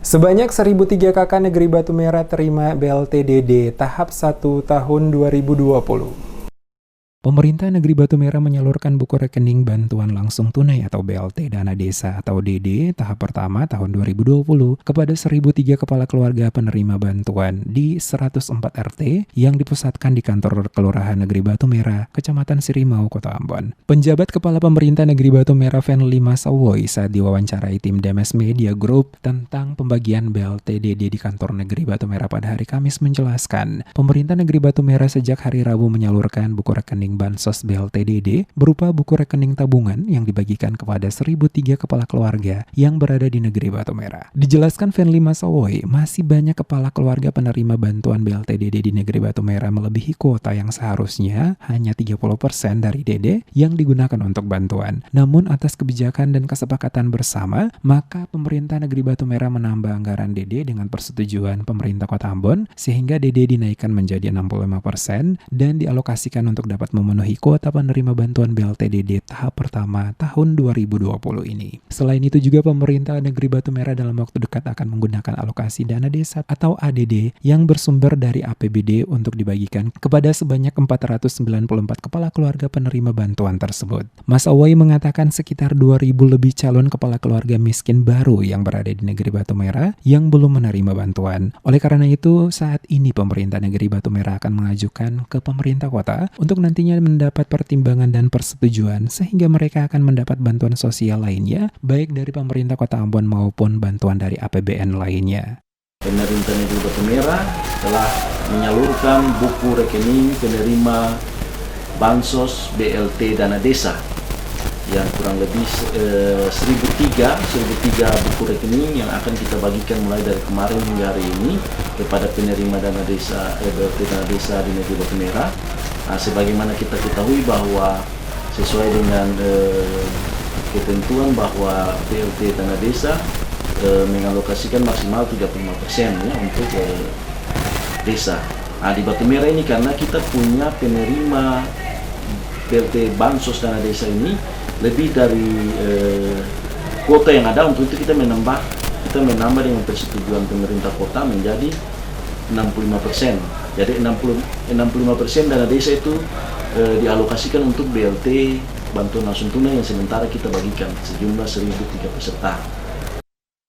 Sebanyak 1.003 kakak negeri Batu Merah terima BLT-DD tahap 1 tahun 2020. Pemerintah Negeri Batu Merah menyalurkan buku rekening bantuan langsung tunai atau BLT Dana Desa atau DD tahap pertama tahun 2020 kepada 1.003 kepala keluarga penerima bantuan di 104 RT yang dipusatkan di kantor Kelurahan Negeri Batu Merah, Kecamatan Sirimau, Kota Ambon. Penjabat Kepala Pemerintah Negeri Batu Merah Fenli Masawoi saat diwawancarai tim Demes Media Group tentang pembagian BLT DD di kantor Negeri Batu Merah pada hari Kamis menjelaskan, Pemerintah Negeri Batu Merah sejak hari Rabu menyalurkan buku rekening Bansos BLT-DD berupa buku rekening tabungan yang dibagikan kepada 1.003 kepala keluarga yang berada di Negeri Batu Merah. Dijelaskan Fenli Masawoi, masih banyak kepala keluarga penerima bantuan BLT-DD di Negeri Batu Merah melebihi kuota yang seharusnya hanya 30% dari DD yang digunakan untuk bantuan. Namun atas kebijakan dan kesepakatan bersama, maka pemerintah Negeri Batu Merah menambah anggaran DD dengan persetujuan pemerintah Kota Ambon sehingga DD dinaikkan menjadi 65% dan dialokasikan untuk dapat memenuhi kuota penerima bantuan BLT-DD tahap pertama tahun 2020 ini. Selain itu juga pemerintah Negeri Batu Merah dalam waktu dekat akan menggunakan alokasi dana desa atau ADD yang bersumber dari APBD untuk dibagikan kepada sebanyak 494 kepala keluarga penerima bantuan tersebut. Mas Awai mengatakan sekitar 2.000 lebih calon kepala keluarga miskin baru yang berada di Negeri Batu Merah yang belum menerima bantuan. Oleh karena itu, saat ini pemerintah Negeri Batu Merah akan mengajukan ke pemerintah kota untuk nantinya mendapat pertimbangan dan persetujuan sehingga mereka akan mendapat bantuan sosial lainnya baik dari pemerintah Kota Ambon maupun bantuan dari APBN lainnya. Pemerintah Negeri Batu Merah telah menyalurkan buku rekening penerima Bansos BLT Dana Desa yang kurang lebih 1.003 buku rekening yang akan kita bagikan mulai dari kemarin hingga hari ini kepada penerima dana desa BLT Dana Desa di Negeri Batu Merah. Sebagaimana kita ketahui bahwa sesuai dengan ketentuan bahwa BLT Dana Desa mengalokasikan maksimal 35% ya untuk desa. Di Batu Merah ini karena kita punya penerima BLT Bansos Dana Desa ini lebih dari kuota yang ada, untuk itu kita menambah dengan persetujuan pemerintah kota menjadi 65%. Jadi 65% dana desa itu dialokasikan untuk BLT bantuan langsung tunai yang sementara kita bagikan sejumlah 1.003 peserta.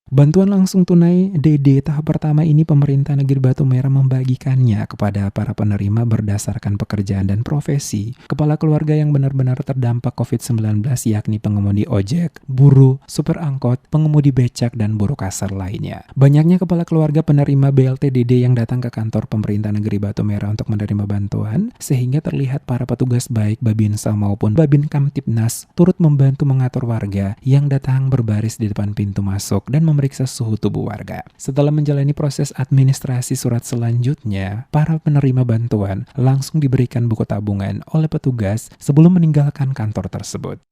Bantuan langsung tunai DD tahap pertama ini pemerintah Negeri Batu Merah membagikannya kepada para penerima berdasarkan pekerjaan dan profesi. Kepala keluarga yang benar-benar terdampak COVID-19 yakni pengemudi ojek, buruh, supir angkot, pengemudi becak, dan buruh kasar lainnya. Banyaknya kepala keluarga penerima BLT DD yang datang ke kantor pemerintah Negeri Batu Merah untuk menerima bantuan sehingga terlihat para petugas baik Babinsa maupun Babin Kamtipnas turut membantu mengatur warga yang datang berbaris di depan pintu masuk dan memeriksa suhu tubuh warga. Setelah menjalani proses administrasi surat selanjutnya, para penerima bantuan langsung diberikan buku tabungan oleh petugas sebelum meninggalkan kantor tersebut.